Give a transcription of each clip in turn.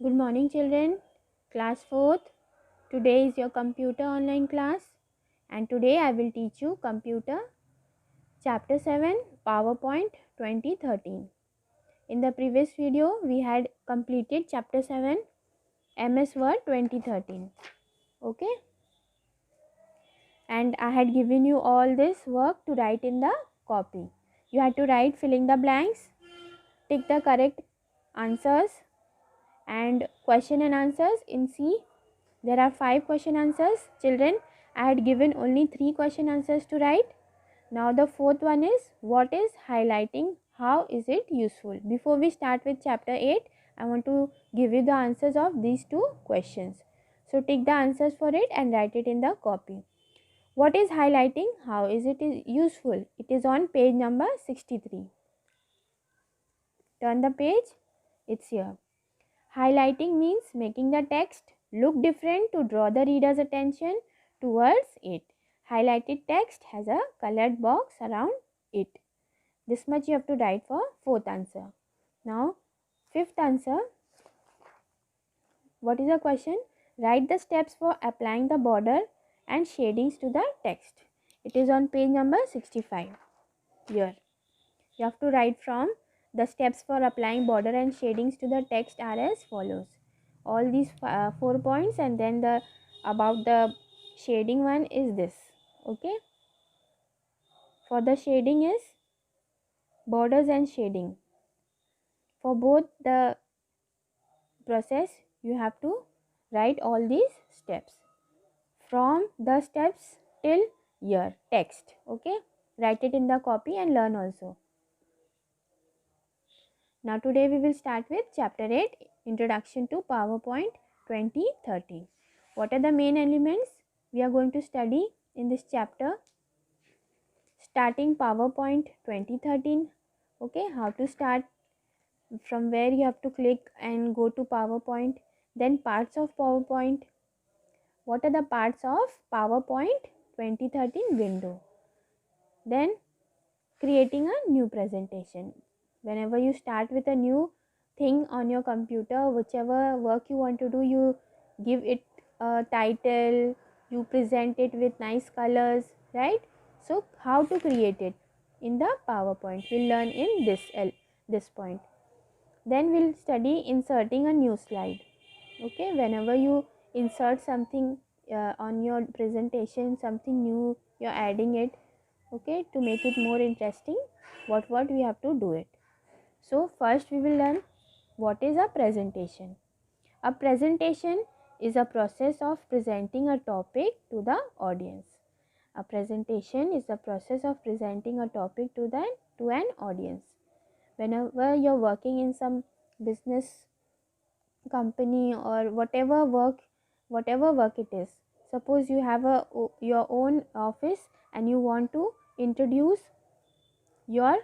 Good morning, children. Class 4th. Today is your computer online class, and today I will teach you computer chapter 7 PowerPoint 2013. In the previous video we had completed chapter 7 MS Word 2013. Okay, and I had given you all this work to write in the copy. You had to write filling the blanks, tick the correct answers, and question and answers in C. There are 5 question answers. Children, I had given only 3 question answers to write. Now the fourth one is, what is highlighting? How is it useful? Before we start with chapter 8, I want to give you the answers of these 2 questions. So take the answers for it and write it in the copy. What is highlighting? How is it useful? It is on page number 63. Turn the page. It's here. Highlighting means making the text look different to draw the reader's attention towards it. Highlighted text has a colored box around it. This much you have to write for fourth answer. Now, fifth answer. What is the question? Write the steps for applying the border and shadings to the text. It is on page number 65. Here. You have to write from the steps for applying border and shadings to the text are as follows. All these 4 points, and then the about the shading one is this. Okay. For the shading is borders and shading. For both the process you have to write all these steps. From the steps till here text. Okay. Write it in the copy and learn also. Now today we will start with chapter 8, Introduction to PowerPoint 2013. What are the main elements we are going to study in this chapter? Starting PowerPoint 2013. Okay, how to start, from where you have to click and go to PowerPoint. Then parts of PowerPoint. What are the parts of PowerPoint 2013 window? Then creating a new presentation. Whenever you start with a new thing on your computer, whichever work you want to do, you give it a title, you present it with nice colors, right? So how to create it in the PowerPoint, we'll learn in this point. Then we'll study inserting a new slide. Okay, whenever you insert something on your presentation, something new, you're adding it, okay, to make it more interesting, what we have to do it. So first we will learn what is a presentation. A presentation is a process of presenting a topic to the audience. A presentation is the process of presenting a topic to an audience. Whenever you're working in some business company or whatever work it is, suppose you have your own office and you want to introduce your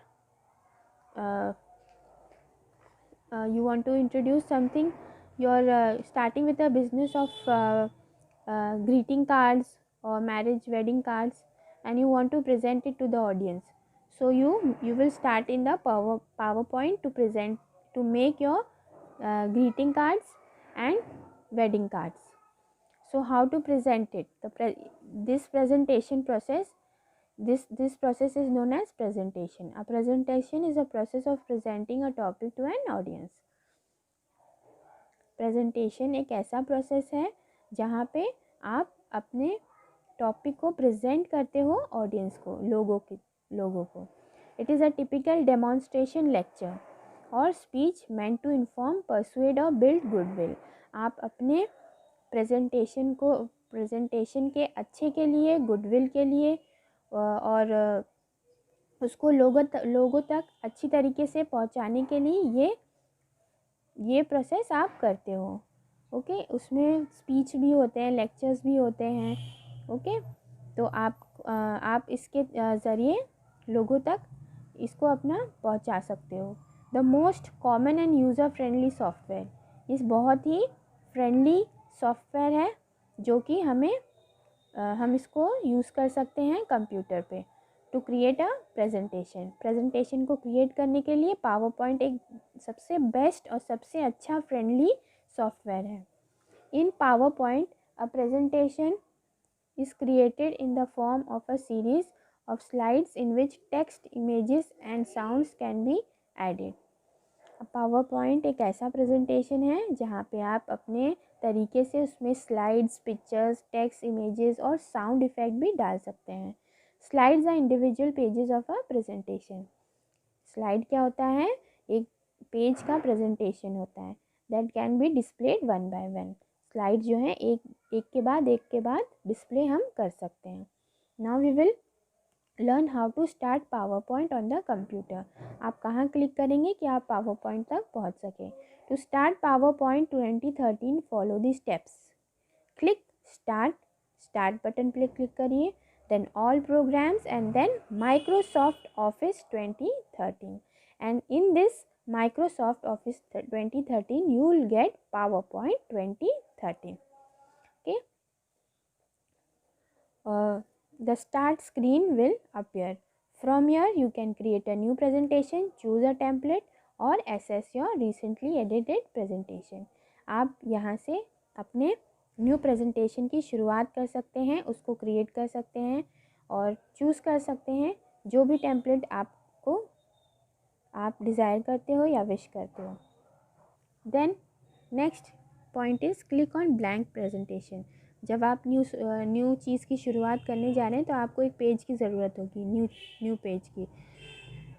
you want to introduce something, you're starting with a business of greeting cards or marriage wedding cards, and you want to present it to the audience. So you will start in the PowerPoint to present, to make your greeting cards and wedding cards. So how to present it? This presentation process, this process is known as presentation. A presentation is a process of presenting a topic to an audience. Presentation एक ऐसा process है जहाँ पे आप अपने topic को present करते हो ऑडियंस को, लोगों को. It is a typical demonstration lecture और speech meant to inform, persuade और बिल्ड गुडविल. आप अपने प्रेजेंटेशन के अच्छे के लिए, गुडविल के लिए और उसको लोगों तक अच्छी तरीके से पहुंचाने के लिए ये प्रोसेस आप करते हो. ओके, उसमें स्पीच भी होते हैं, लेक्चर्स भी होते हैं. ओके, तो आप इसके ज़रिए लोगों तक इसको अपना पहुंचा सकते हो. The most common end user friendly software, इस बहुत ही फ्रेंडली सॉफ्टवेयर है जो कि हम इसको यूज़ कर सकते हैं कंप्यूटर पे टू क्रिएट अ प्रेजेंटेशन को क्रिएट करने के लिए पावर पॉइंट एक सबसे बेस्ट और सबसे अच्छा फ्रेंडली सॉफ्टवेयर है। In PowerPoint a presentation is created in the form of a series of slides in which text, images and sounds can be added. Power point एक ऐसा presentation है जहाँ पे आप अपने तरीके से उसमें स्लाइड्स, पिक्चर्स, टेक्स्ट, इमेजेस और साउंड इफ़ेक्ट भी डाल सकते हैं। Slides are individual pages of a presentation. Slide क्या होता है? एक पेज का प्रेजेंटेशन होता है that can be displayed one by one. Slide जो है एक के बाद डिस्प्ले हम कर सकते हैं। Now we will learn how to start PowerPoint on the computer. आप कहाँ क्लिक करेंगे कि आप पावर पॉइंट तक पहुँच सकें? To start PowerPoint 2013 follow the steps. Click start button पे क्लिक करिए, then all programs and then Microsoft Office 2013 and in this Microsoft Office 2013 you will get PowerPoint 2013. Okay, the start screen will appear. From here you can create a new presentation, choose a template or access your recently edited presentation. आप यहाँ से अपने new presentation की शुरुआत कर सकते हैं, उसको क्रिएट कर सकते हैं और चूज़ कर सकते हैं जो भी टेम्पलेट आप डिज़ायर करते हो या विश करते हो। Then next point is click on blank presentation. जब आप न्यू चीज़ की शुरुआत करने जा रहे हैं तो आपको एक पेज की ज़रूरत होगी, न्यू पेज की।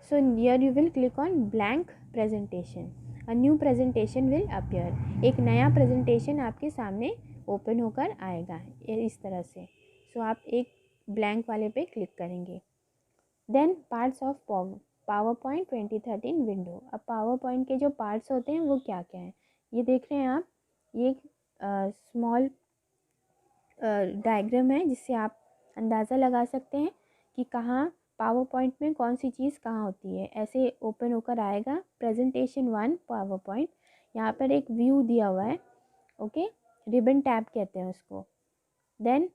So here you will click on blank presentation, a new presentation will appear. एक नया प्रेजेंटेशन आपके सामने ओपन होकर आएगा इस तरह से। सो आप एक ब्लैंक वाले पे क्लिक करेंगे। Then parts of PowerPoint 2013 window. अब पावर पॉइंट के जो पार्ट्स होते हैं वो क्या क्या हैं, ये देख रहे हैं आप। ये एक स्मॉल डायग्राम है जिससे आप अंदाज़ा लगा सकते हैं कि कहाँ पावर पॉइंट में कौन सी चीज़ कहाँ होती है। ऐसे ओपन होकर आएगा प्रेजेंटेशन 1 पावर पॉइंट। यहाँ पर एक व्यू दिया हुआ है, ओके, रिबन टैब कहते हैं उसको। देन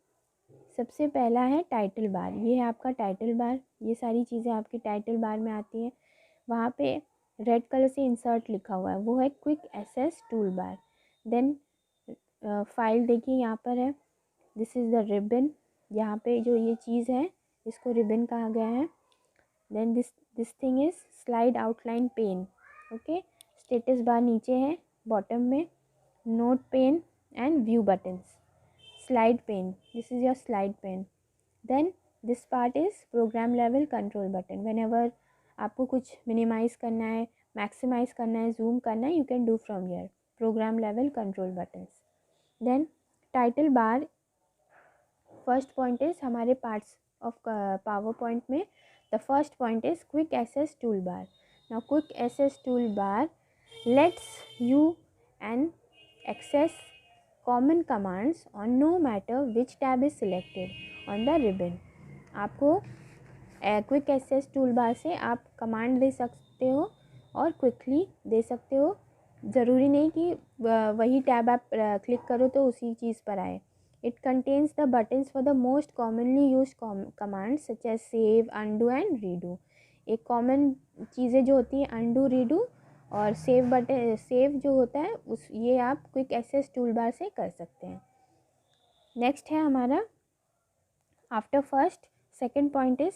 सबसे पहला है टाइटल बार। ये है आपका टाइटल बार, ये सारी चीज़ें आपकी टाइटल बार में आती हैं। वहाँ पे रेड कलर से इंसर्ट लिखा हुआ है, वो है quick access tool bar. Then file देखिए यहाँ पर है, दिस इज़ द रिबन। यहाँ पे जो ये चीज़ है इसको रिबन कहा गया है। Then this thing is slide outline pane, okay. Status bar नीचे है बॉटम में, note pane and view buttons. slide pane, this is your slide pane. Then this part is program level control button. Whenever आपको कुछ minimize करना है, maximize करना है, zoom करना है, you can do from here. Program level control buttons. Then title bar, first point is हमारे parts of PowerPoint में the first point is quick access toolbar. Now quick access toolbar lets you and access common commands on no matter which tab is selected on the ribbon. आपको quick access tool बार से आप command दे सकते हो और quickly दे सकते हो। ज़रूरी नहीं कि वही टैब आप क्लिक करो तो उसी चीज़ पर आए। It contains the buttons for the most commonly use command such as save, undo and redo. एक कॉमन चीज़ें जो होती हैं अनडू, रीडू और सेव बटन, सेव जो होता है उस ये आप क्विक एक्सेस टूल बार से कर सकते हैं। नेक्स्ट है हमारा after first second point is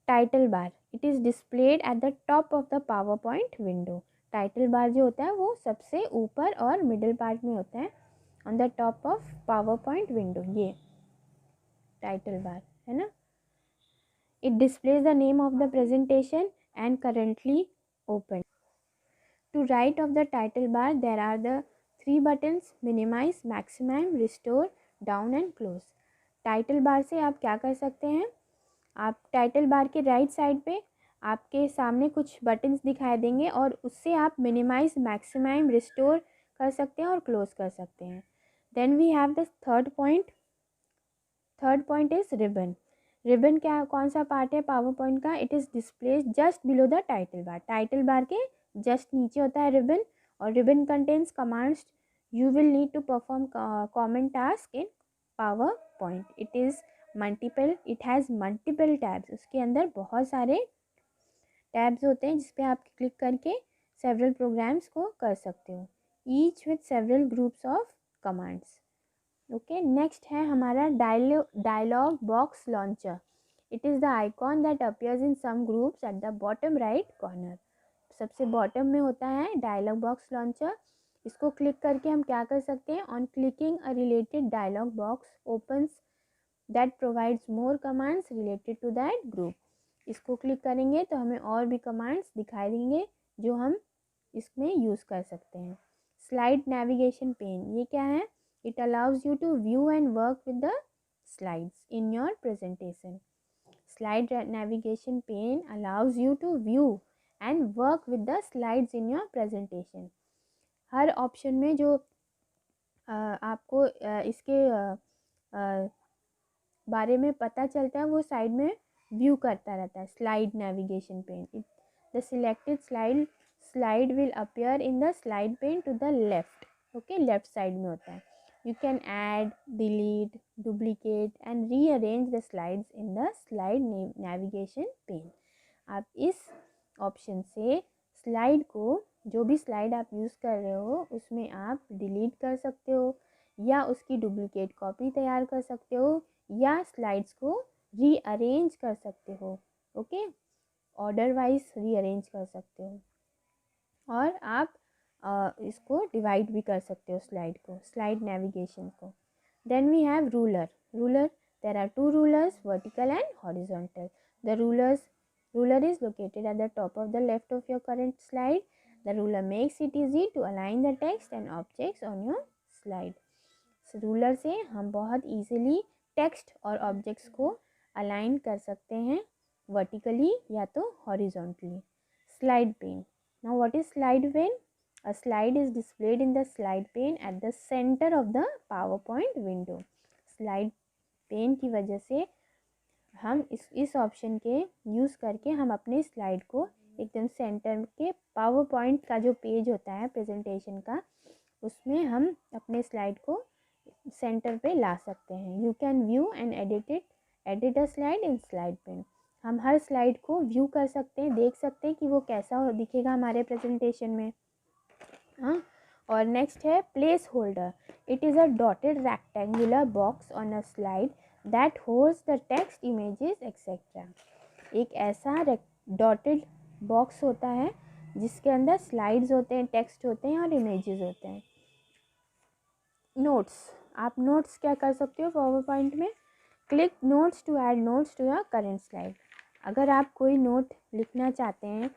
title bar. It is displayed at the top of the power point window. Title bar जो होता है वो सबसे ऊपर और मिडिल पार्ट में होता है on the top of power point window. ये टाइटल बार है ना। It displays the name of the presentation and currently open. To right of the title bar there are the three buttons minimize, maximum, restore, down and close. Title bar से आप क्या कर सकते हैं, आप title bar के right side पे आपके सामने कुछ बटन्स दिखाई देंगे और उससे आप मिनिमाइज, मैक्सिमाइम, रिस्टोर कर सकते हैं और क्लोज कर सकते हैं। Then we have the third point is ribbon. Ribbon क्या कौन सा पार्ट है पावर पॉइंट का? It is displayed just below the title bar. Title bar के जस्ट नीचे होता है रिबन और ribbon contains commands you will need to perform common task in PowerPoint. It has multiple tabs. उसके अंदर बहुत सारे टैब्स होते हैं जिस पे आप क्लिक करके सेवरल प्रोग्राम्स को कर सकते हो। each with several groups of commands. Okay, next है हमारा dialog box launcher. It is the icon that appears in some groups at the bottom right corner. सबसे बॉटम में होता है डायलॉग बॉक्स लॉन्चर. इसको क्लिक करके हम क्या कर सकते हैं? On clicking a related dialog box opens that provides more commands related to that group. इसको क्लिक करेंगे तो हमें और भी कमांड्स दिखाई देंगे जो हम इसमें यूज़ कर सकते हैं. स्लाइड नेविगेशन पेन, ये क्या है? It allows you to view and work with the slides in your presentation. Slide navigation pane allows you to view and work with the slides in your presentation. Her option में जो आपको इसके बारे में पता चलता है वो साइड में व्यू करता रहता है. Slide navigation pane, the selected slide will appear in the slide pane to the left. Okay, left side में होता है. You can add, delete, duplicate and rearrange the slides in the slide navigation pane. आप इस option से slide को, जो भी slide आप यूज़ कर रहे हो उसमें आप डिलीट कर सकते हो या उसकी डुप्लीकेट कॉपी तैयार कर सकते हो या स्लाइड्स को रीअरेंज कर सकते हो. ओके, ऑर्डर वाइज रीअरेंज कर सकते हो और आप इसको डिवाइड भी कर सकते हो स्लाइड को, स्लाइड नेविगेशन को. Then we have ruler. There are 2 rulers, vertical and horizontal. The ruler is located at the top of the left of your current slide. The ruler makes it easy to align the text and objects on your slide. So, ruler से हम बहुत easily text और objects को align कर सकते हैं vertically या तो horizontally. Slide pane. Now what is slide pane? A slide is displayed in the slide pane at the center of the PowerPoint window. Slide pane की वजह से हम इस ऑप्शन के यूज़ करके हम अपने स्लाइड को एकदम सेंटर के PowerPoint का जो पेज होता है प्रेजेंटेशन का, उसमें हम अपने स्लाइड को सेंटर पे ला सकते हैं. You can view and edit a slide in slide pane. हम हर स्लाइड को व्यू कर सकते हैं, देख सकते हैं कि वो कैसा दिखेगा हमारे प्रेजेंटेशन में. हाँ, और नेक्स्ट है place holder. It is a dotted rectangular box on a slide that holds the text, images etcetera. एक ऐसा डॉटेड बॉक्स होता है जिसके अंदर स्लाइड्स होते हैं, टेक्स्ट होते हैं और इमेजेस होते हैं. नोट्स. आप नोट्स क्या कर सकते हो पावर पॉइंट में? Click notes to add notes to your current slide. अगर आप कोई नोट लिखना चाहते हैं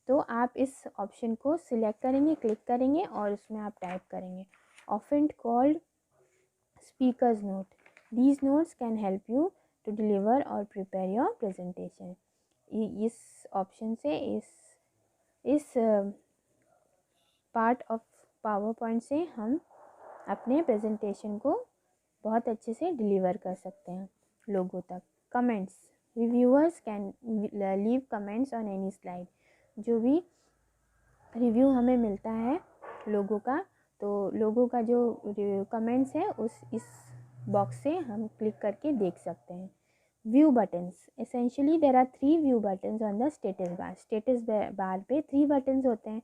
तो आप इस ऑप्शन को सिलेक्ट करेंगे, क्लिक करेंगे और उसमें आप टाइप करेंगे. Often called speakers note. These notes can help you to deliver और प्रिपेयर योर प्रेजेंटेशन. इस ऑप्शन से इस पार्ट ऑफ पावर पॉइंट से हम अपने प्रेजेंटेशन को बहुत अच्छे से डिलीवर कर सकते हैं लोगों तक. Comments. Reviewers can leave comments on any slide. जो भी रिव्यू हमें मिलता है लोगों का, तो लोगों का जो कमेंट्स है इस बॉक्स से हम क्लिक करके देख सकते हैं. View buttons. Essentially there are 3 view buttons on the status bar. Status bar पे 3 बटन्स होते हैं.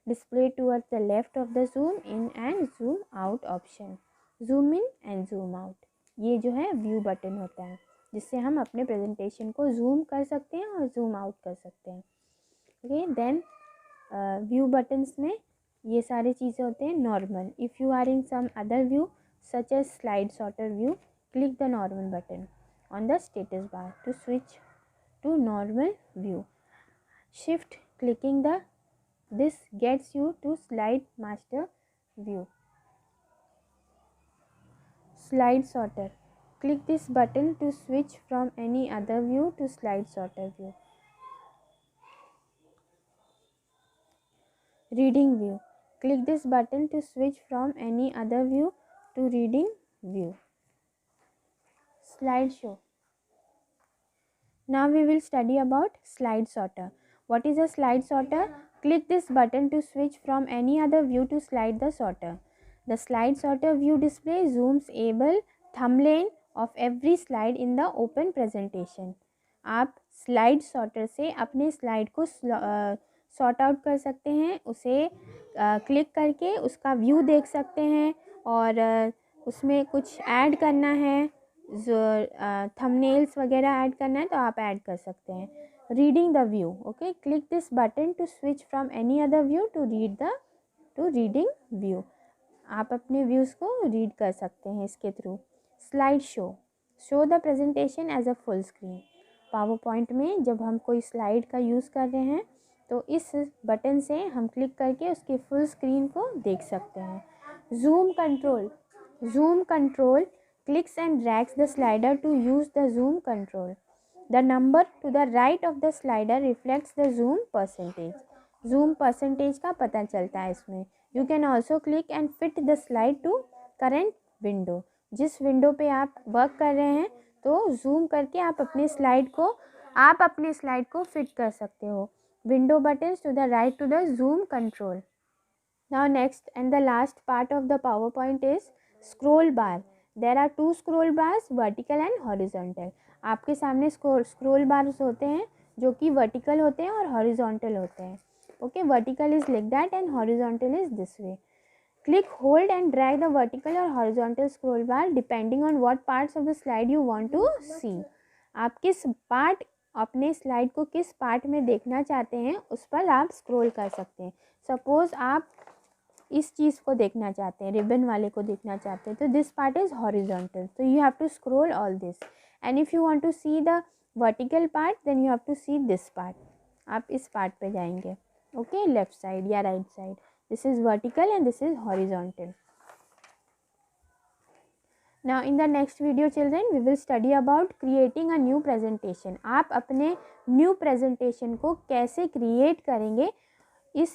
Display towards the left of the zoom in and zoom out option. Zoom in and zoom out, ये जो है view button होता है जिससे हम अपने प्रेजेंटेशन को जूम कर सकते हैं और जूम आउट कर सकते हैं. ओके, देन व्यू बटन्स में ये सारी चीज़ें होते हैं. Normal. If you are in some other view such as slide sorter view, click the normal button on the status bar to switch to normal view. Shift clicking this gets you to slide master view. Slide sorter. Click this button to switch from any other view to slide sorter view. Reading view. Click this button to switch from any other view to reading view. Slideshow. Now we will study about slide sorter. What is a slide sorter? Click this button to switch from any other view to slide the sorter. The slide sorter view display zooms able thumbnail of every slide in the open presentation. आप slide sorter से अपने slide को sort out कर सकते हैं, उसे click करके उसका व्यू देख सकते हैं, और उसमें कुछ ऐड करना है, जो थंबनेल्स वगैरह ऐड करना है तो आप ऐड कर सकते हैं. Reading the view. Okay, click this button to switch from any other view to reading view. आप अपने व्यूज़ को रीड कर सकते हैं इसके थ्रू. Slide show the presentation as a full screen. PowerPoint में जब हम कोई स्लाइड का यूज़ कर रहे हैं तो इस बटन से हम क्लिक करके उसके फुल स्क्रीन को देख सकते हैं. Zoom control clicks and drags the slider to use the zoom control. The number to the right of the slider reflects the zoom percentage. Zoom percentage का पता चलता है इसमें. You can also click and fit the slide to current window. जिस window पे आप work कर रहे हैं तो जूम करके आप अपने स्लाइड को फिट कर सकते हो. Window buttons to the right to the zoom control. Now next and the last part of the PowerPoint is scroll bar. There are two scroll bars, vertical and horizontal. आपके सामने scroll bars होते हैं जो कि vertical होते हैं और horizontal होते हैं. Okay, vertical is like that and horizontal is this way. Click, hold and drag the vertical or horizontal scroll bar depending on what parts of the slide you want to see. आप किस part, अपने slide को किस part में देखना चाहते हैं उस पर आप स्क्रॉल कर सकते हैं. सपोज आप इस चीज़ को देखना चाहते हैं, रिबन वाले को देखना चाहते हैं, तो दिस पार्ट इज़ हॉरिजॉन्टल, तो you have to scroll all this. And if you want to see the vertical part then you have to see this part. आप इस पार्ट पे जाएंगे. ओके, लेफ्ट साइड या right side. This is vertical and this is horizontal. Now in the next video children we will study about creating a new presentation. आप अपने new presentation को कैसे create करेंगे इस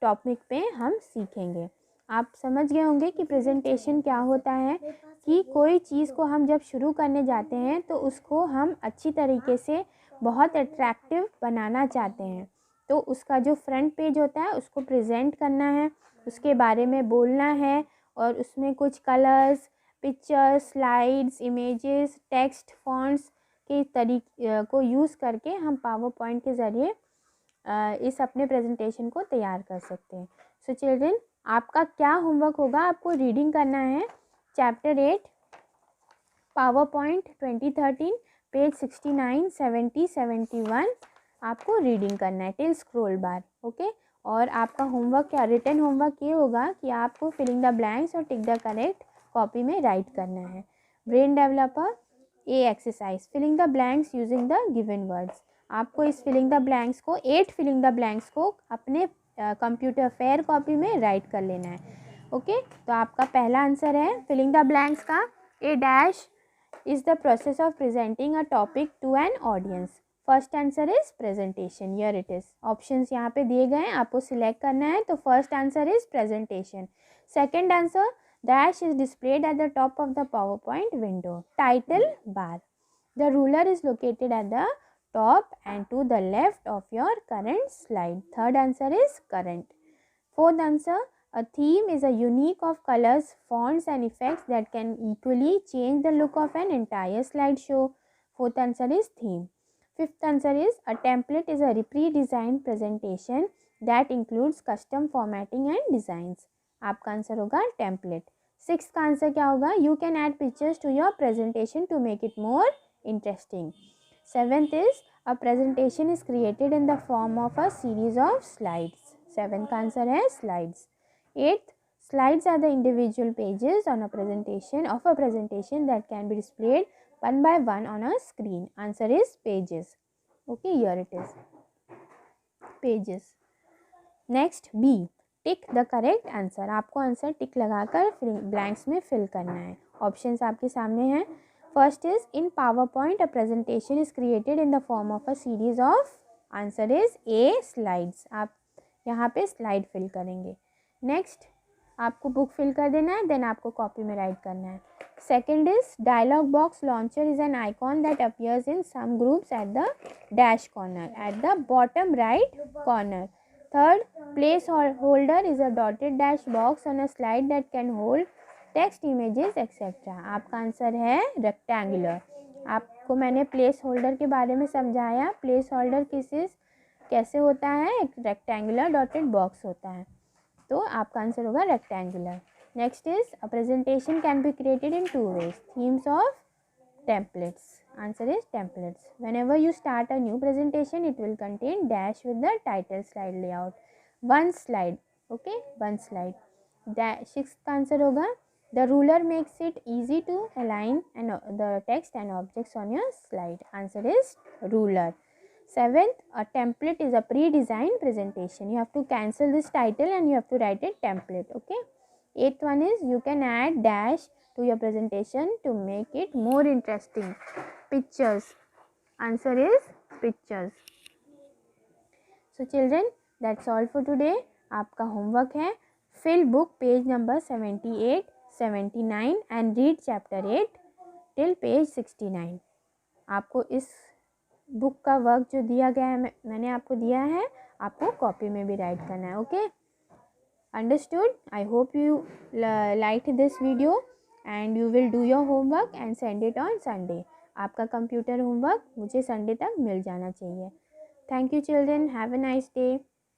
टॉपिक पे हम सीखेंगे. आप समझ गए होंगे कि प्रेजेंटेशन क्या होता है, कि कोई चीज़ को हम जब शुरू करने जाते हैं तो उसको हम अच्छी तरीके से बहुत अट्रैक्टिव बनाना चाहते हैं, तो उसका जो फ्रंट पेज होता है उसको प्रेजेंट करना है, उसके बारे में बोलना है, और उसमें कुछ colours, pictures, slides, images, text, fonts के तरीके को यूज़ करके हम पावर पॉइंट के ज़रिए इस अपने प्रेजेंटेशन को तैयार कर सकते हैं. सो चिल्ड्रन, आपका क्या होमवर्क होगा, आपको रीडिंग करना है चैप्टर 8 पावर पॉइंट 2013 पेज 69, 70, 71 आपको रीडिंग करना है टिल स्क्रॉल बार. ओके, और आपका होमवर्क क्या, रिटन होमवर्क ये होगा कि आपको फिलिंग द ब्लैंक्स और टिक द करेक्ट कॉपी में राइट करना है. Brain developer A exercise, filling the blanks using the given words. आपको इस फिलिंग द ब्लैंक्स को 8 फिलिंग द ब्लैंक्स को अपने कंप्यूटर फेयर कॉपी में राइट कर लेना है. ओके, तो आपका पहला आंसर है फिलिंग द ब्लैंक्स का. A dash is the process of presenting a topic to an audience. First answer is presentation. Here it is. Options यहाँ पे दिए गए हैं, आपको सिलेक्ट करना है. तो first answer is presentation. Second answer, dash is displayed at the top of the PowerPoint window. Title bar. The ruler is located at the top and to the left of your current slide. Third answer is current. Fourth answer, a theme is a unique of colors, fonts and effects that can equally change the look of an entire slideshow. Fourth answer is theme. Fifth answer is a template is a pre-designed presentation that includes custom formatting and designs. आपका answer होगा template. Six का answer क्या होगा, you can add pictures to your presentation to make it more interesting. Seventh is a presentation is created in the form of a series of slides. Seventh का answer है slides. Eighth, slides are the individual pages on a presentation that can be displayed one by one on a screen. Answer is pages. Okay, here it is pages. Next B, tick the correct answer. आपको answer tick लगाकर blanks में fill करना है. Options आपके सामने हैं. First is in PowerPoint a presentation is created in the form of a series of. Answer is a slides. आप यहाँ पे स्लाइड फिल करेंगे. नेक्स्ट, आपको बुक फिल कर देना है, देन आपको कॉपी में राइट करना है. Second is dialog box launcher is an icon that appears in some groups at the dash corner at the bottom right corner. Third, placeholder is a dotted dash box on a slide that can hold text, images, etc. आपका answer है rectangular. आपको मैंने place holder के बारे में समझाया. Place holder कैसे होता है, एक रेक्टेंगुलर डॉटेड बॉक्स होता है, तो आपका आंसर होगा rectangular. Next is a presentation can be created in 2 ways. Themes of templates. Answer is templates. Whenever you start a new presentation, it will contain dash with the title slide layout. One slide. Okay, one slide. Sixth answer होगा the ruler makes it easy to align and the text and objects on your slide. Answer is ruler. Seventh, a template is a pre-designed presentation. You have to cancel this title and you have to write a template. Okay. Eighth one is you can add dash to your presentation to make it more interesting. Pictures. Answer is pictures. So children, that's all for today. आपका homework है fill book page number 78, 79 and read chapter 8 till page 69. आपको इस book का work जो दिया गया है मैंने आपको दिया है, आपको कॉपी में भी राइट करना है. Okay, understood? I hope you liked this video and you will do your homework and send it on Sunday. आपका कंप्यूटर होमवर्क मुझे संडे तक मिल जाना चाहिए. Thank you children. Have a nice day.